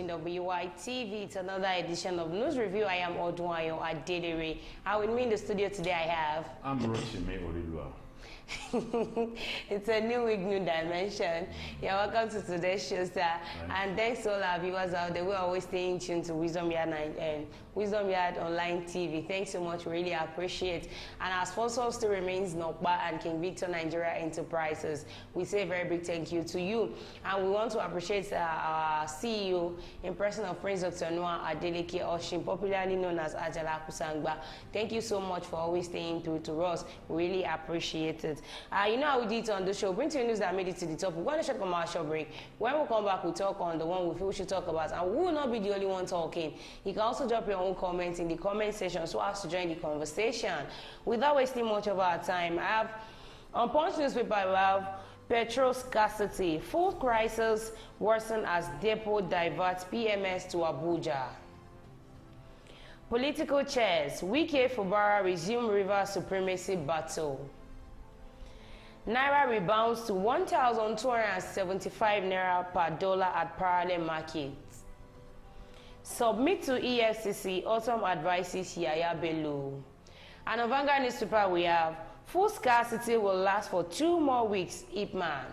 watching WY TV. It's another edition of News Review. I am Odunayo Adedere. And with me in the studio today I have... I'm Rochime Olilua. It's a new week, new dimension. Yeah, welcome to today's show, sir. And thanks to all our viewers out there. We're always staying tuned to Wisdom Yard and Wisdom Yard Online TV. Thanks so much. We really appreciate. And our sponsor still remains Nokpa and King Victor Nigeria Enterprises. We say a very big thank you to you. And we want to appreciate our CEO in person of Prince Dr. Noah Adeleke Oshin, popularly known as Ajala Kusangba. Thank you so much for always staying through to us. We really appreciate it. You know how we did it on the show. Bring to you news that made it to the top. We're going to short commercial break. When we come back, we'll talk on the one we feel we should talk about. And we will not be the only one talking. You can also drop your own comments in the comment section so as to join the conversation. Without wasting much of our time, I have on Punch newspaper, we have petrol scarcity. Food crisis worsen as depot diverts PMS to Abuja. Political chairs. Wike Fubara resume river supremacy battle. Naira rebounds to 1,275 Naira per dollar at parallel markets. Submit to EFCC, autumn advises Yaya Bello. And on Vanguard newspaper we have, food scarcity will last for 2 more weeks, Ipman.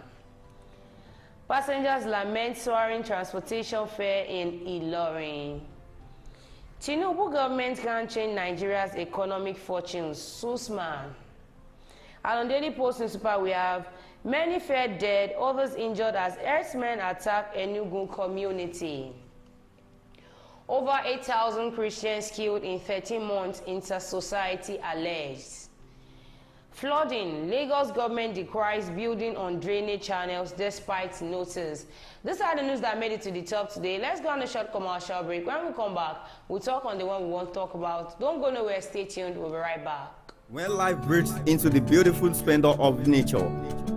Passengers lament soaring transportation fare in Ilorin. Tinubu government can change Nigeria's economic fortunes, Susman. And on Daily Post newspaper, we have many fair dead, others injured as herdsmen attack Enugu community. Over 8,000 Christians killed in 13 months, inter-society alleged. Flooding, Lagos government decries building on drainage channels despite notice. These are the news that made it to the top today. Let's go on a short commercial break. When we come back, we'll talk on the one we want to talk about. Don't go nowhere, stay tuned, we'll be right back. When life breaks into the beautiful splendor of nature,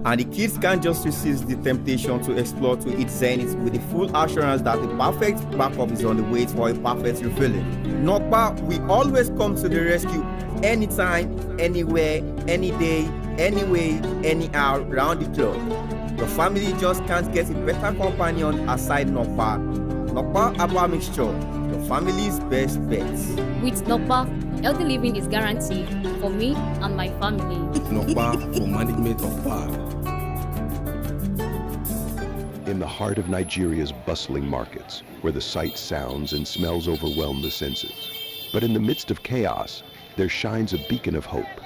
and the kids can't just resist the temptation to explore to its zenith with the full assurance that the perfect backup is on the way for a perfect refilling. Nokpa, we always come to the rescue anytime, anywhere, any day, anyway, any hour, round the clock. The family just can't get a better companion aside Nokpa. Nokpa Abba Mixture, the family's best bet. With Nokpa, healthy living is guaranteed for me and my family. Nokpa for management of power. In the heart of Nigeria's bustling markets, where the sights, sounds, and smells overwhelm the senses. But in the midst of chaos, there shines a beacon of hope.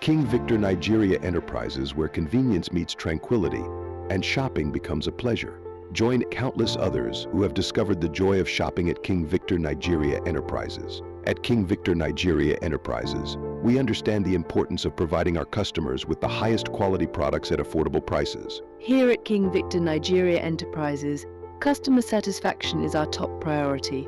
King Victor Nigeria Enterprises, where convenience meets tranquility and shopping becomes a pleasure. Join countless others who have discovered the joy of shopping at King Victor Nigeria Enterprises. At King Victor Nigeria Enterprises, we understand the importance of providing our customers with the highest quality products at affordable prices. Here at King Victor Nigeria Enterprises, customer satisfaction is our top priority.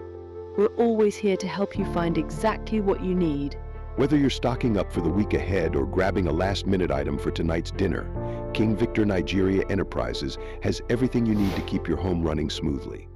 We're always here to help you find exactly what you need. Whether you're stocking up for the week ahead or grabbing a last-minute item for tonight's dinner, King Victor Nigeria Enterprises has everything you need to keep your home running smoothly.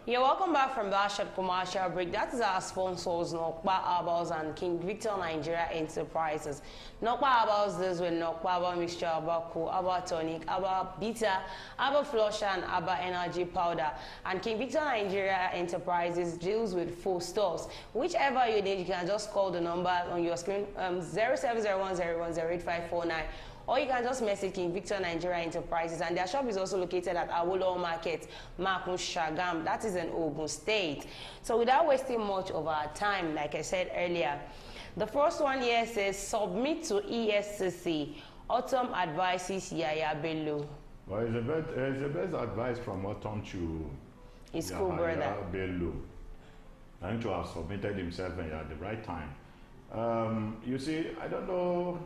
Yeah, welcome back from that short commercial break. That is our sponsors, Nokpa Herbals and King Victor Nigeria Enterprises. Nokpa Herbals deals with Nokpa Herbal Mixture, Herbal Cool, Herbal Tonic, Herbal Bitter, Herbal Flusher, and Herbal Energy Powder. And King Victor Nigeria Enterprises deals with full stores. Whichever you need, you can just call the number on your screen, 0701010849. Or you can just message King Victor Nigeria Enterprises, and their shop is also located at Awolowo Market, Makun, Shagam. That is in Ogun State. So without wasting much of our time, like I said earlier, the first one here says, submit to EFCC, autumn advises Yaya Bello. Well, it's the best advice from autumn to his cool brother Bello. And to have submitted himself at the right time. You see, I don't know.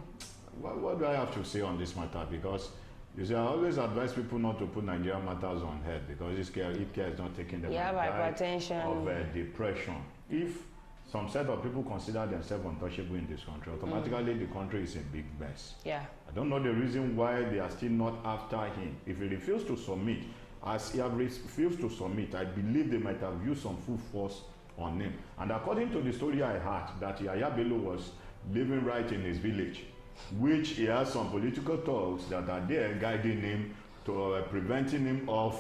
What do I have to say on this matter? Because you see, I always advise people not to put Nigerian matters on head because if care is not taking them hypertension of depression. If some set of people consider themselves untouchable in this country, automatically the country is in big mess. Yeah. I don't know the reason why they are still not after him. If he refused to submit, as he has refused to submit, I believe they might have used some full force on him. And according to the story I heard, that Yaya Bello was living right in his village, which he has some political talks that are there guiding him to preventing him of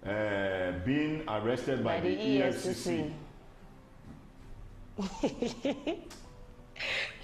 being arrested by the EFCC.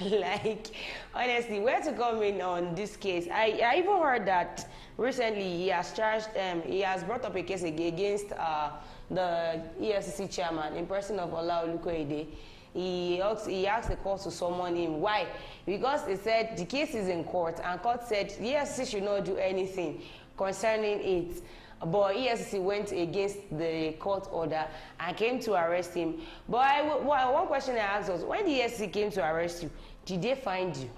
Like, honestly, where to come in on this case? I even heard that recently he has charged, he has brought up a case against the EFCC chairman in person of Ola Olukoyede. He asked the court to summon him. Why? Because they said the case is in court, and court said the EFCC should not do anything concerning it. But EFCC went against the court order and came to arrest him. But one question I asked was, when the EFCC came to arrest you, did they find you?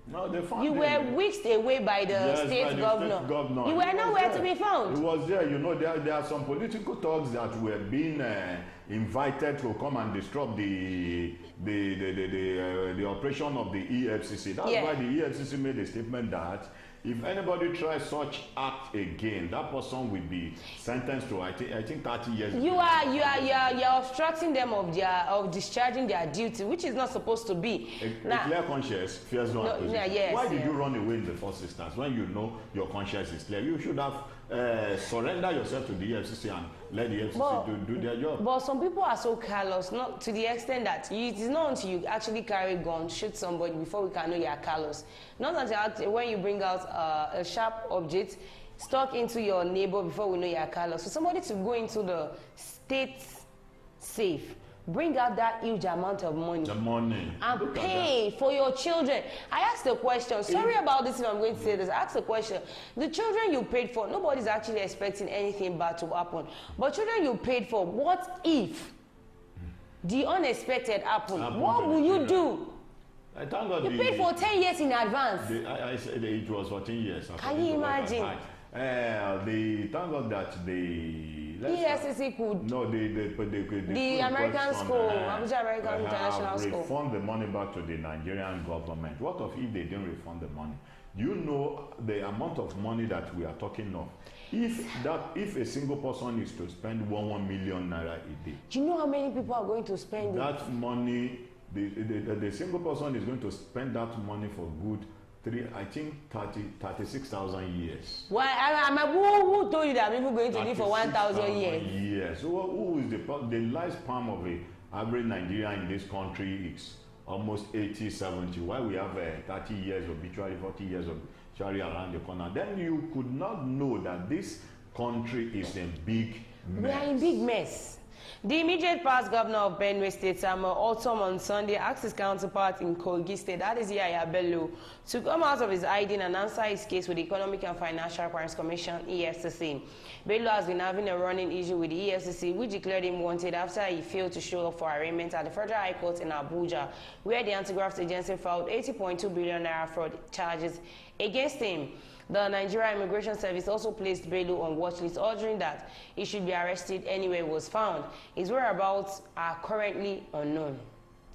No, they found you. You were whisked away by the state governor. You were nowhere to be found. He was there. You know, there are some political talks that were being invited to come and disrupt the operation of the EFCC. That's why the EFCC made a statement that if anybody tries such act again, that person will be sentenced to I think 30 years. You are obstructing them of discharging their duty, which is not supposed to be. A clear conscience fears no accusation. Why did you run away in the first instance when you know your conscience is clear? You should have surrendered yourself to the EFCC and let the EFCC do their job. But some people are so callous, not to the extent that it is not until you actually carry a gun, shoot somebody before we can know you are callous. Not until when you bring out a sharp object, stuck into your neighbor before we know you are callous. So somebody to go into the state safe, bring out that huge amount of money. The money. And pay for your children. I asked a question. Sorry about this if I'm going to say this. I asked a question. The children you paid for, nobody's actually expecting anything bad to happen. But children you paid for, what if the unexpected happened? What will you do? I thank God you paid for 10 years in advance. I said it was 14 years. Can you imagine? Thank God that the EFCC could. No, the American school, Abuja American International School. Refund the money back to the Nigerian government. What if they didn't refund the money? You know the amount of money that we are talking of. If a single person is to spend 1 million naira a day. Do you know how many people are going to spend that money? The single person is going to spend that money for good 36,000 years. Why? Who told you that people going to live for 1,000 years? Yes. So who is the lifespan of a average Nigerian in this country is almost 80, 70. Why we have 30 years obituary, 40 years obituary around the corner? Then you could not know that this country is in big mess. We are in big mess. The immediate past governor of Benue State, Samuel Otom, on Sunday asked his counterpart in Kogi State, that is Yaya Bello, to come out of his hiding and answer his case with the Economic and Financial Crimes Commission, EFCC. Bello has been having a running issue with the EFCC, which declared him wanted after he failed to show up for arraignment at the Federal High Court in Abuja, where the anti-graft agency filed 80.2 billion naira fraud charges against him. The Nigeria Immigration Service also placed Bello on watch list, ordering that he should be arrested anywhere he was found. His whereabouts are currently unknown.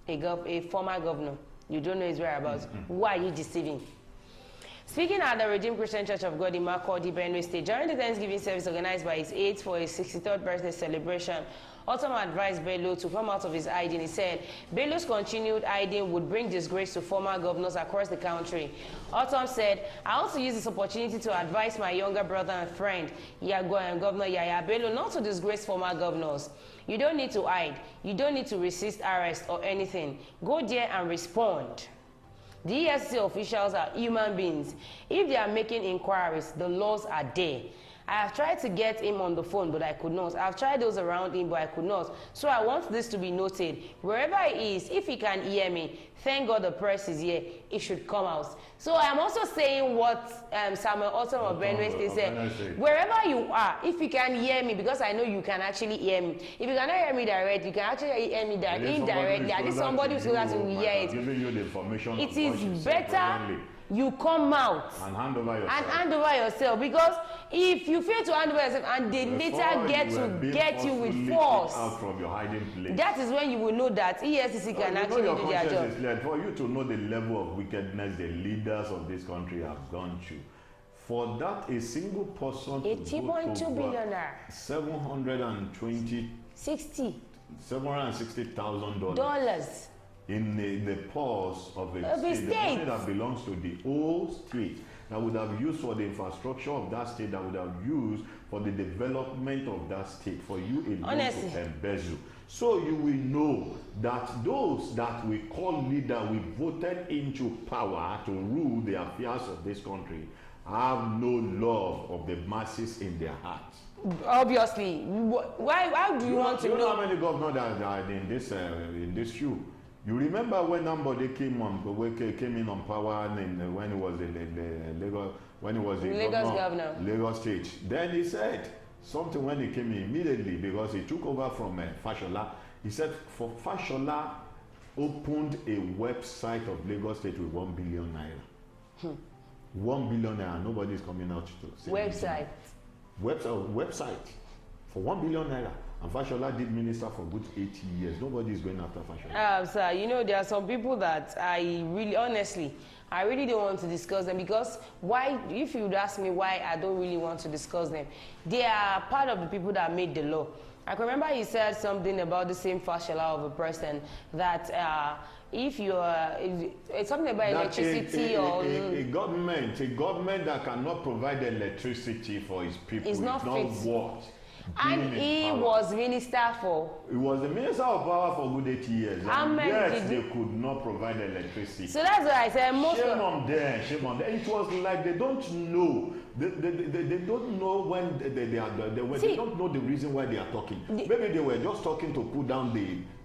A former governor, you don't know his whereabouts. Why are you deceiving? Speaking at the Redeemed Christian Church of God in Makurdi, Benue State, during the Thanksgiving service organized by his aides for his 63rd birthday celebration, Otom advised Bello to come out of his hiding. He said Bello's continued hiding would bring disgrace to former governors across the country. Otom said, I want to use this opportunity to advise my younger brother and friend, Governor Yaya Bello, not to disgrace former governors. You don't need to hide. You don't need to resist arrest or anything. Go there and respond. The EFCC officials are human beings. If they are making inquiries, the laws are there. I have tried to get him on the phone, but I could not. I have tried those around him, but I could not. So I want this to be noted. Wherever he is, if he can hear me, thank God the press is here, he should come out. So I'm also saying what Samuel Otom of Benue State said. Wherever you are, if you can hear me, because I know you can actually hear me. If you cannot hear me directly, you can actually hear me indirectly. At least somebody who's going to hear it. Giving you the information. It is better you come out and hand over yourself, because if you fail to hand over yourself and they later get you with force out from your hiding place, that is when you will know that EFCC can actually do their job. For you to know the level of wickedness the leaders of this country have gone through, for that a single person $80.2 billion, $760,000 in the purse of a state, the money that belongs to the whole state. that would have used for the infrastructure of that state, that would have used for the development of that state, for you alone to embezzle. So you will know that those that we call leader, we voted into power to rule the affairs of this country, have no love of the masses in their hearts. Obviously. Why? How do you want to know? You know how many governors that are in this shoe? You remember when somebody came in on power when he was in Lagos, when he was the governor, Lagos State. Then he said something when he came in immediately, because he took over from Fashola. He said, for Fashola opened a website of Lagos State with 1 billion naira. 1 billion naira. Nobody is coming out to say website for 1 billion naira. And Fashola did minister for good 80 years. Nobody is going after Fashola. Sir, you know, there are some people that I really don't want to discuss them, because why, if you would ask me why I don't really want to discuss them, they are part of the people that made the law. I can remember he said something about the same Fashola of a person that if you are, it's something about that electricity a government that cannot provide electricity for its people is not what. And he was minister for. He was the minister of power for good 80 years. And yet they could not provide electricity. So that's what I said. Shame on them. It was like they don't know. They don't know when they don't know the reason why they are talking. Maybe they were just talking to put down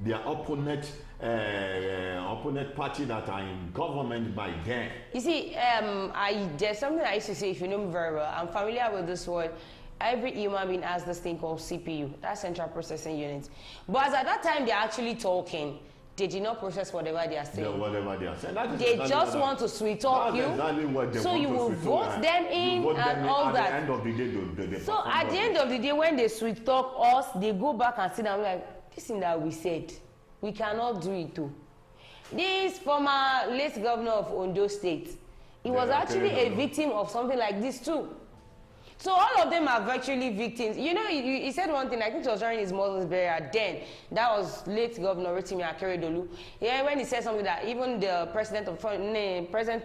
their opponent party that are in government by then. You see, there's something I used to say, if you know me very well, I'm familiar with this word. Every human being has this thing called CPU, that's central processing unit. But as at that time they're actually talking, they did not process whatever they are saying. Yeah, whatever they are saying. They just want to sweet talk you. Exactly what they so want you will vote them in and all that. At the end of the day, so at the end of the day, when they sweet talk us, they go back and sit down like, this thing that we said, we cannot do it too. This former late governor of Ondo State, he was actually a victim of something like this too. So all of them are virtually victims. You know, he said one thing, I think it was during his mother's burial then. That was late Governor Rotimi Akeredolu. Yeah, when he said something that even the present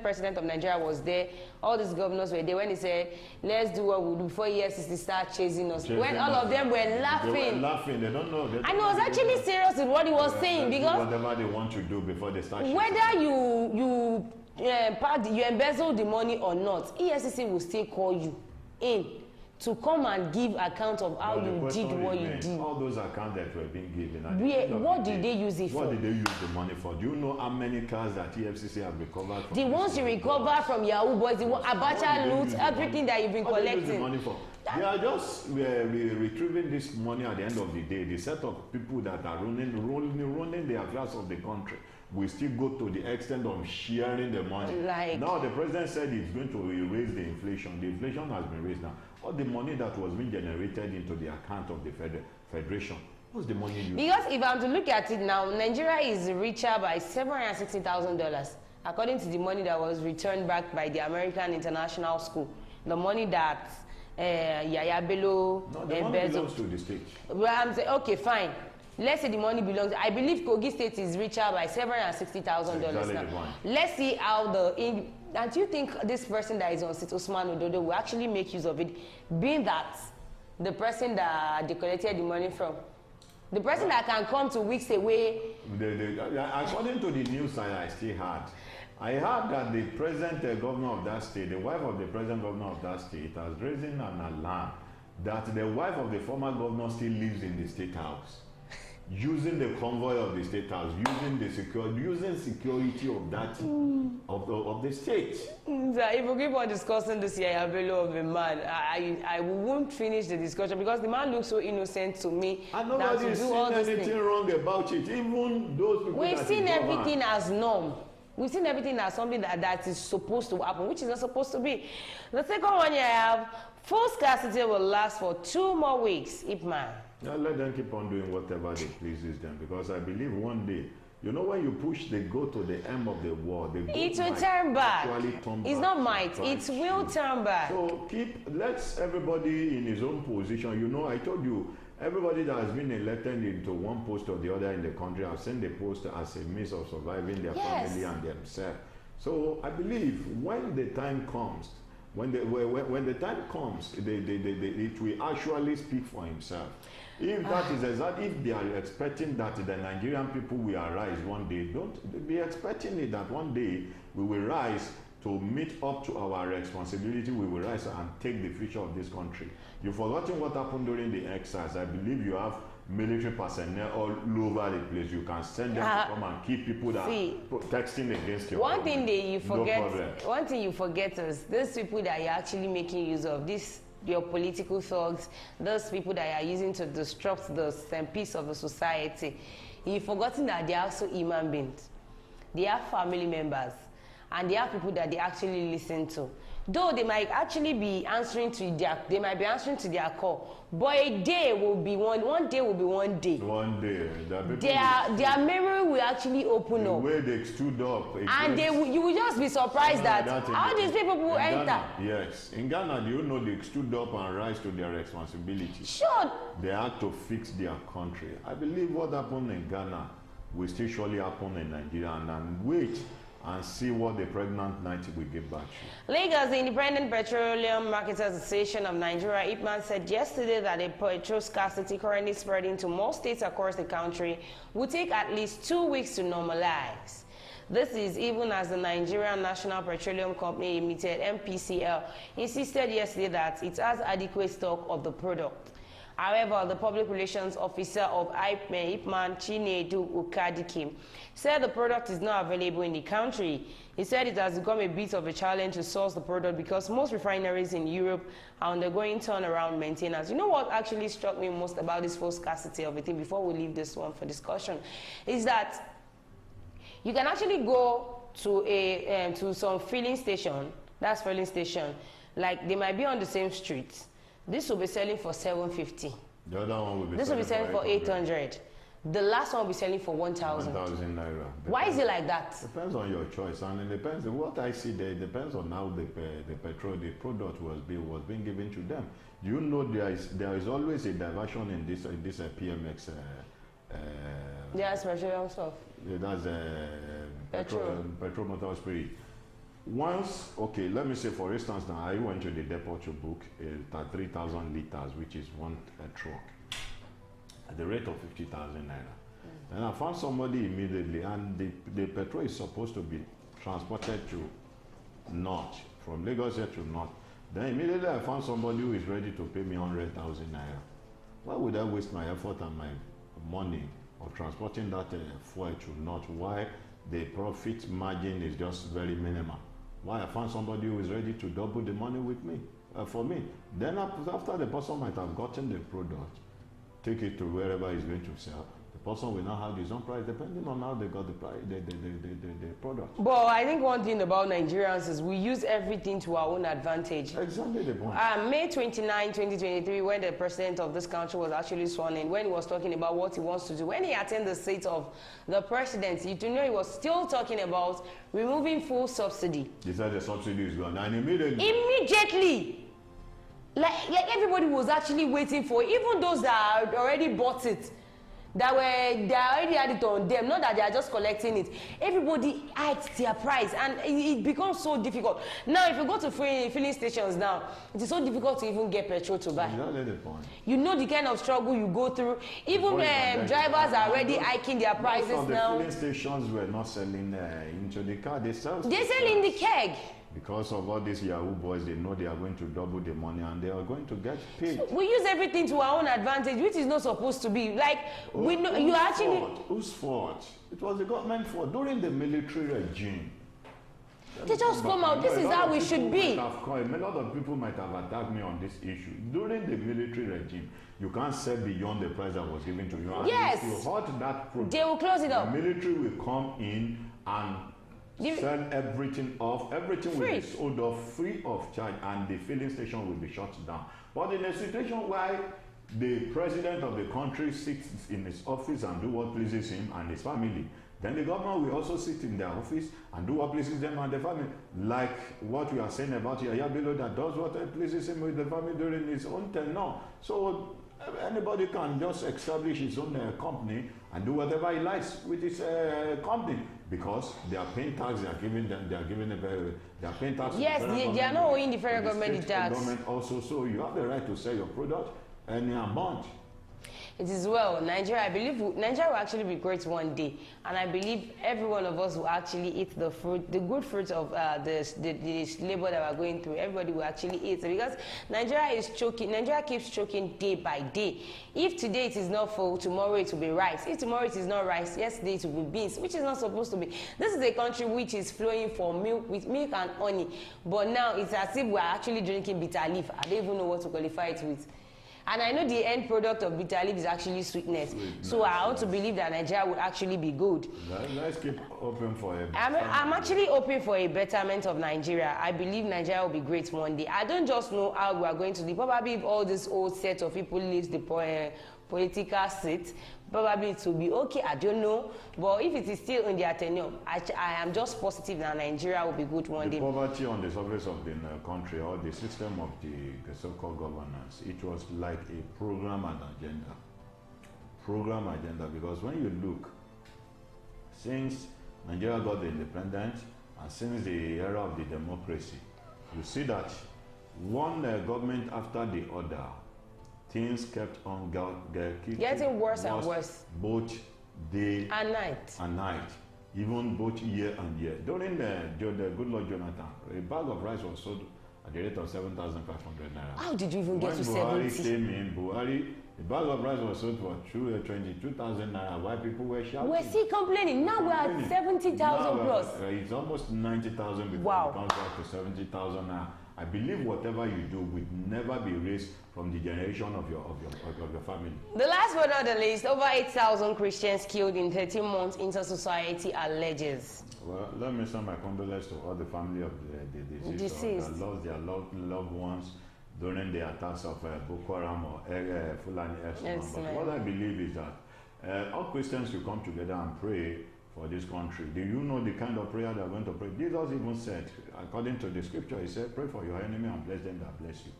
president of Nigeria was there, all these governors were there when he said, let's do what we do before EFCC start chasing us. When all of them were laughing. They were laughing, they don't know. And he was actually serious with what he was saying, because whatever they want to do before they start chasing. Whether you embezzle the money or not, EFCC will still call you in to come and give account of how you did what you did. All those accounts that were being given. What did they use it for? What did they use the money for? Do you know how many cars that EFCC have recovered from? The ones you recover from Yahoo Boys, the Abacha loot, everything that you've been collecting. What do they use the money for? They are just retrieving this money at the end of the day. The set of people that are running the affairs of the country will still go to the extent of sharing the money. Now the president said he's going to erase the inflation. The inflation has been raised now. All the money that was being generated into the account of the federation, what's the money used? Because if I'm to look at it now, Nigeria is richer by $760,000, according to the money that was returned back by the American International School. The money that Yaya Bello money belongs to the state. Well, I'm saying, okay, fine. Let's say the money belongs. I believe Kogi State is richer by $760,000 now. Let's see how and do you think this person that is on seat, Usman Ododo, will actually make use of it, being that the person that they collected the money from, the person that can come 2 weeks away? According to the news I still heard, I heard that the present governor of that state, the wife of the present governor of that state, has raised an alarm that the wife of the former governor still lives in the state house, using the convoy of the state house, using security of that of the state. If we keep on discussing this Yaya Bello of a man, I won't finish the discussion, because the man looks so innocent to me. And nobody has seen anything wrong about it. Even those people. We've seen everything as norm. We've seen everything as something that is supposed to happen, which is not supposed to be. The second one I have, full scarcity will last for 2 more weeks, Ipman. Now let them keep on doing whatever they pleases them, because I believe one day, you know, when you push, they go to the end of the war. It will turn back. It's not might. It will turn back. So let everybody in his own position. You know, I told you, everybody that has been elected into one post or the other in the country have seen the post as a means of surviving their family and themselves. So I believe when the time comes When the time comes, it will actually speak for himself. If that is exactly, if they are expecting that the Nigerian people will arise one day, don't be expecting it that one day we will rise to meet up to our responsibility. We will rise and take the future of this country. You've forgotten what happened during the exercise. I believe you have military personnel all over the place. You can send them to come and keep people that are protesting against your one government. thing that you forget. No one thing you forget is those people that you're actually making use of. Your political thugs, those people that are using to disrupt the peace of the society. You've forgotten that they are also human beings. They are family members, and they are people that they actually listen to. Though they might actually be answering to their call, but a day will be one day will be one day. One day, their memory will actually open up. The way they stood up, and you will just be surprised that how these people will enter. Ghana, yes, in Ghana, do you know they stood up and rise to their responsibility? Sure. They had to fix their country. I believe what happened in Ghana will still surely happen in Nigeria, and wait and see what the pregnant night will give back to. Lagos, the Independent Petroleum Marketers Association of Nigeria, Ipman, said yesterday that a petrol scarcity currently spreading to more states across the country will take at least 2 weeks to normalize. This is even as the Nigerian National Petroleum Company Limited, NPCL, insisted yesterday that it has adequate stock of the product. However, the public relations officer of Ipman, Chinedu Ukadikim, said the product is not available in the country. He said it has become a bit of a challenge to source the product because most refineries in Europe are undergoing turnaround maintenance. You know what actually struck me most about this full scarcity of a thing, before we leave this one for discussion, is that you can actually go to some filling station, like they might be on the same street. This will be selling for 750. The other one will be this will be selling for 800. The last one will be selling for 1,000. 1,000 naira. Why is it like that? Depends on your choice, and it depends on what I see there. It depends on how the product was being given to them. You know, there is always a diversion in this PMX. Yes, petroleum stuff. That's petrol motor spirit. Once, okay, let me say for instance now, I went to the depot to book 3,000 liters, which is one truck, at the rate of 50,000 naira. And I found somebody immediately, and the petrol is supposed to be transported to north, from Lagos here to north. Then immediately I found somebody who is ready to pay me 100,000 naira. Why would I waste my effort and my money of transporting that fuel to north? Why the profit margin is just very minimal? Why I found somebody who is ready to double the money with me, for me. Then after the person might have gotten the product, take it to wherever he's going to sell, the person will now have his own price depending on how they got the price, the product. But I think one thing about Nigerians is we use everything to our own advantage. Exactly the point. May 29, 2023, when the president of this country was actually sworn in, when he was talking about what he wants to do, when he attended the seat of the president, you know he was still talking about removing full subsidy. He said the subsidy is gone, and immediately. Like everybody was actually waiting for it. Even those that had already bought it, they already had it on them, not that they are just collecting it. Everybody hiked their price, and it becomes so difficult. Now, if you go to filling stations now, it is so difficult to even get petrol to buy. Exactly the point. You know the kind of struggle you go through. Even drivers are already hiking their prices now. The filling stations were not selling into the car. They sell in the keg. Because of all these Yahoo boys, they know they are going to double the money and they are going to get paid. So we use everything to our own advantage, which is not supposed to be. Like, we know you actually. Whose fault? It was the government fault during the military regime. They just come out. This is how we should be. A lot of people might have attacked me on this issue. During the military regime, you can't sell beyond the price that was given to you. And yes. If you hurt that product, they will close it up. The military will come in and sell everything off. Everything will be sold off free of charge, and the filling station will be shut down. But in a situation where the president of the country sits in his office and do what pleases him and his family, then the government will also sit in their office and do what pleases them and the family. Like what we are saying about Yaya Bello, that does what pleases him with the family during his own tenure. So anybody can just establish his own company and do whatever he likes with his company, because they are paying tax. They are giving paying tax. Yes, they are not owing the federal government the tax. Government also, so you have the right to sell your product any amount. It is well. Nigeria, I believe Nigeria will actually be great one day, and I believe every one of us will actually eat the fruit, the good fruit of this labor that we're going through. Everybody will actually eat it, because Nigeria is choking. Nigeria keeps choking day by day. If today it is not full, tomorrow it will be rice. If tomorrow it is not rice, yesterday it will be beans, which is not supposed to be. This is a country which is flowing for milk, with milk and honey, but now it's as if we're actually drinking bitter leaf. I don't even know what to qualify it with. And I know the end product of bitter leaf is actually sweetness. So I want to believe that Nigeria will actually be good. Let's keep open for a I'm actually hoping for a betterment of Nigeria. I believe Nigeria will be great one day. I don't just know how we are going to do. Probably if all this old set of people leaves the political seat, probably it will be okay. I don't know. But if it is still in their tenure, I am just positive that Nigeria will be good one day. The poverty on the surface of the country, or the system of the so-called governance, it was like a program and agenda. Program agenda, because when you look, since Nigeria got the independence and since the era of the democracy, you see that one government after the other, things kept on getting worse and worse, both day and night, even both year and year. During the good Lord Jonathan, a bag of rice was sold at the rate of 7,500 naira. How did you even get to 70? When Buhari came in, a bag of rice was sold for 22,000 naira. Why people were shouting? We're still complaining. Now we're at 70,000 plus. It's almost 90,000 before wow. It comes back to 70,000 naira. I believe whatever you do will never be raised from the generation of your family. The last but not the least, over 8,000 Christians killed in 13 months into society alleges. Well, let me send my condolences to all the family of the deceased. That lost their loved ones during the attacks of Boko Haram or Fulani X-Men. Yes, but what I believe is that all Christians should come together and pray for this country. Do you know the kind of prayer they are going to pray? Jesus even said, according to the scripture, he said, pray for your enemy and bless them that bless you.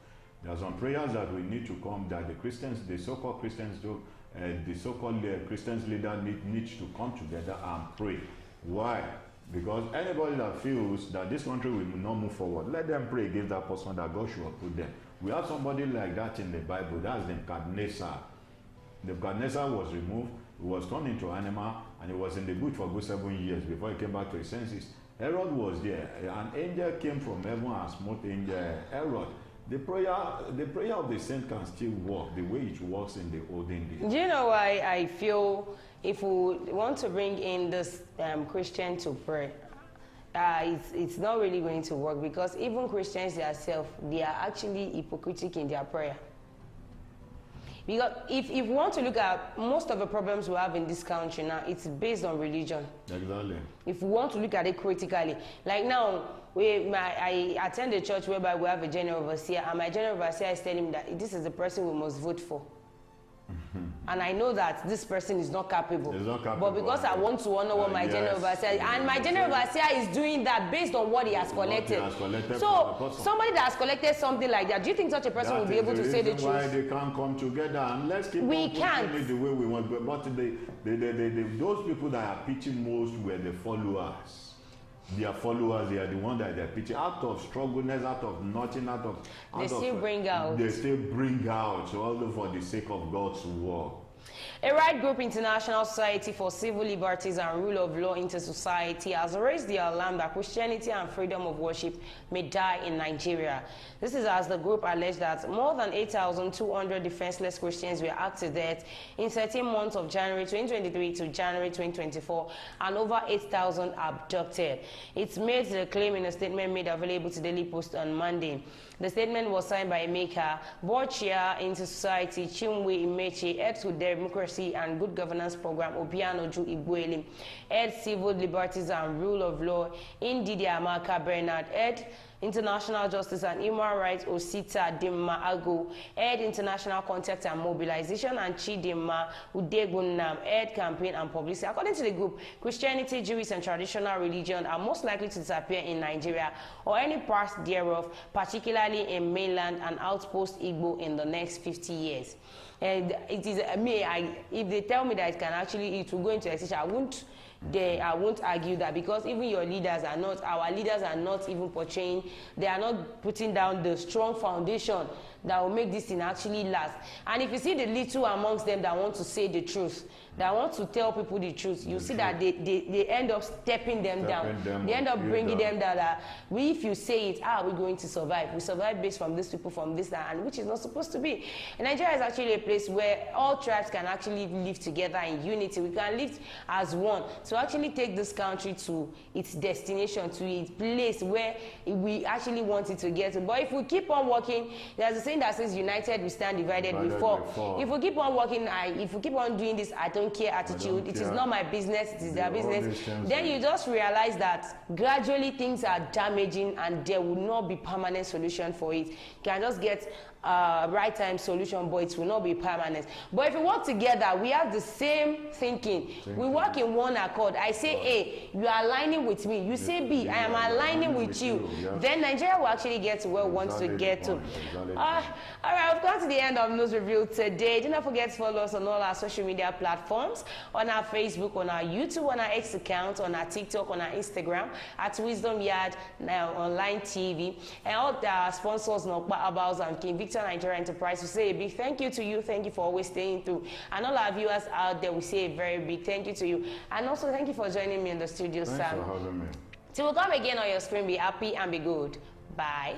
There are some prayers that we need to come, that the Christians, the so-called Christians do, the so-called Christians leader needs to come together and pray. Why? Because anybody that feels that this country will not move forward, let them pray against that person that God should put them. We have somebody like that in the Bible. That's Nebuchadnezzar. Nebuchadnezzar was removed, he was turned into an animal, and he was in the bush for good 7 years before he came back to his senses. Herod was there. An angel came from heaven and smote Herod. The prayer of the saint can still work the way it works in the olden days. Do you know why I feel if we want to bring in this Christian to pray, it's not really going to work, because even Christians themselves, they are actually hypocritical in their prayer. Because if you want to look at most of the problems we have in this country now, it's based on religion. Exactly. If we want to look at it critically, like now, I attend a church whereby we have a general overseer, and my general overseer is telling me that this is the person we must vote for. And I know that this person is not capable. But because I want to honor what my general overseer, and my general overseer is doing that based on what he has collected. So somebody that has collected something like that, do you think such a person will be able to say the truth? Why they can't come together, and let's keep we can't it the way we want. But those people that are pitching most were the followers. Their followers, they are the ones that they're pitching out of struggleness, out of nothing, they still bring out. They still bring out, so all for the sake of God's work. A right group, International Society for Civil Liberties and Rule of Law into Society, has raised the alarm that Christianity and freedom of worship may die in Nigeria. This is as the group alleged that more than 8,200 defenseless Christians were hacked to death in 13 months of January 2023 to January 2024, and over 8,000 abducted. It's made the claim in a statement made available to Daily Post on Monday. The statement was signed by Emeka, board chair into Society, Chimwe Imechi, head to Democracy and Good Governance Program, Obianoju Igweli, head Civil Liberties and Rule of Law, Ndidi Amaka Bernard, head International Justice and Human Rights Osita Dimma Ago, Head International Contact and Mobilization, and Chidimma Udegunam, Head Campaign and Publicity. According to the group, Christianity, Jewish and traditional religion are most likely to disappear in Nigeria or any parts thereof, particularly in mainland and outpost Igbo in the next 50 years. And it is if they tell me that it can actually, it will go into extinction, I won't argue that, because even your leaders are not, our leaders are not even portraying, they are not putting down the strong foundation that will make this thing actually last. And if you see the little amongst them that want to say the truth, that want to tell people the truth, you see that they end up stepping them down. They end up bringing them down. That if you say it, how are we going to survive? We survive based from these people, from this, and which is not supposed to be. And Nigeria is actually a place where all tribes can actually live together in unity. We can live as one to actually take this country to its destination, to its place where we actually want it to get to. But if we keep on working, there's a saying that says, united we stand, divided we fall. If we keep on working, if we keep on doing this, I don't care attitude, it is not my business, it is their business, then you just realize that gradually things are damaging and there will not be permanent solution for it. You can just get right time solution, but it will not be permanent. But if we work together, we have the same thinking. We work in one accord. I say A, you are aligning with me. You say B, I am aligning with you. Then Nigeria will actually get to where it wants to get to. All right, we've come to the end of News Review today. Do not forget to follow us on all our social media platforms, on our Facebook, on our YouTube, on our X account, on our TikTok, on our Instagram, at Wisdom Yard Online TV, and all the sponsors, Nokpa Abals and King Victor Nigeria Enterprise. We say a big thank you to you. Thank you for always staying through. And all our viewers out there, we say a very big thank you to you. And also thank you for joining me in the studio, Sam. Thanks for having me. Till we come again on your screen, be happy and be good. Bye.